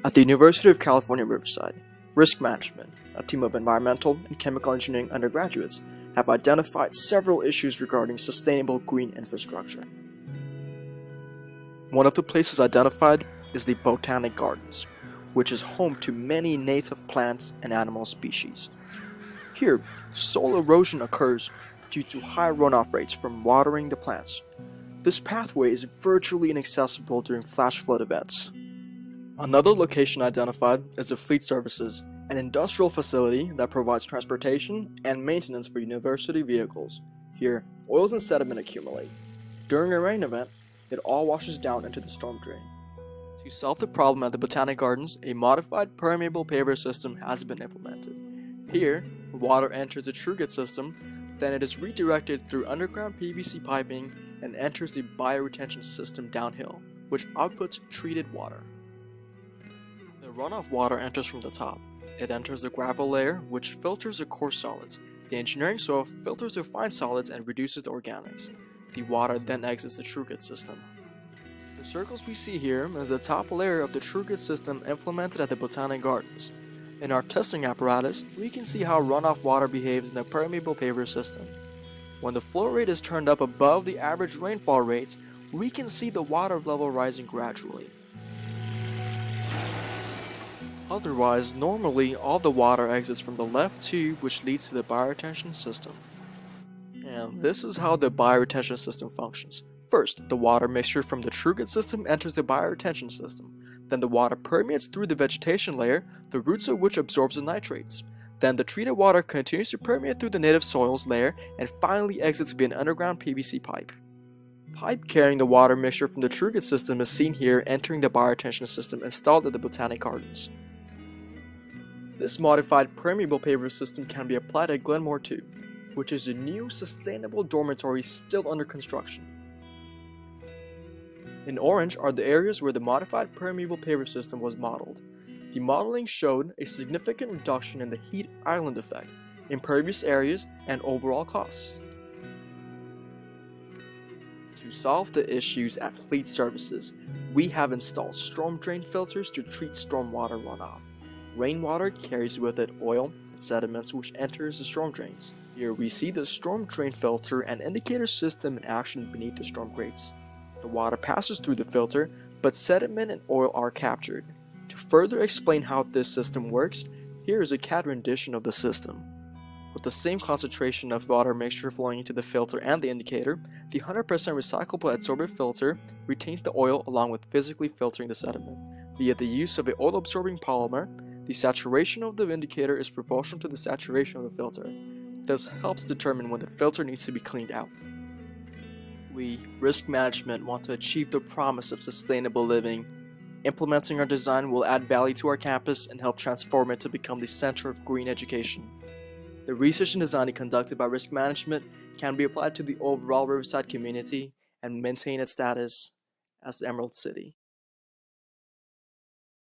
At the University of California Riverside, Risk Management, a team of environmental and chemical engineering undergraduates, have identified several issues regarding sustainable green infrastructure. One of the places identified is the Botanic Gardens, which is home to many native plants and animal species. Here, soil erosion occurs due to high runoff rates from watering the plants. This pathway is virtually inaccessible during flash flood events. Another location identified is the Fleet Services, an industrial facility that provides transportation and maintenance for university vehicles. Here, oils and sediment accumulate. During a rain event, it all washes down into the storm drain. To solve the problem at the Botanic Gardens, a modified permeable paver system has been implemented. Here, water enters the TrueGet system, then it is redirected through underground PVC piping and enters the bioretention system downhill, which outputs treated water. The runoff water enters from the top. It enters the gravel layer, which filters the coarse solids. The engineering soil filters the fine solids and reduces the organics. The water then exits the TrueGet system. The circles we see here is the top layer of the TrueGet system implemented at the Botanic Gardens. In our testing apparatus, we can see how runoff water behaves in the permeable paver system. When the flow rate is turned up above the average rainfall rates, we can see the water level rising gradually. Otherwise, normally all the water exits from the left tube, which leads to the bioretention system. And this is how the bioretention system functions. First, the water mixture from the TrueGet system enters the bioretention system. Then the water permeates through the vegetation layer, the roots of which absorbs the nitrates. Then the treated water continues to permeate through the native soils layer and finally exits via an underground PVC pipe. Pipe carrying the water mixture from the TrueGet system is seen here entering the bioretention system installed at the Botanic Gardens. This modified permeable paver system can be applied at Glenmore 2, which is a new sustainable dormitory still under construction. In orange are the areas where the modified permeable paver system was modeled. The modeling showed a significant reduction in the heat island effect, impervious areas, and overall costs. To solve the issues at Fleet Services, we have installed storm drain filters to treat stormwater runoff. Rainwater carries with it oil and sediments which enters the storm drains. Here we see the storm drain filter and indicator system in action beneath the storm grates. The water passes through the filter, but sediment and oil are captured. To further explain how this system works, here is a CAD rendition of the system. With the same concentration of water mixture flowing into the filter and the indicator, the 100% recyclable adsorbent filter retains the oil along with physically filtering the sediment. Via the use of an oil-absorbing polymer, the saturation of the indicator is proportional to the saturation of the filter. This helps determine when the filter needs to be cleaned out. We, Risk Management, want to achieve the promise of sustainable living. Implementing our design will add value to our campus and help transform it to become the center of green education. The research and design conducted by Risk Management can be applied to the overall Riverside community and maintain its status as the Emerald City.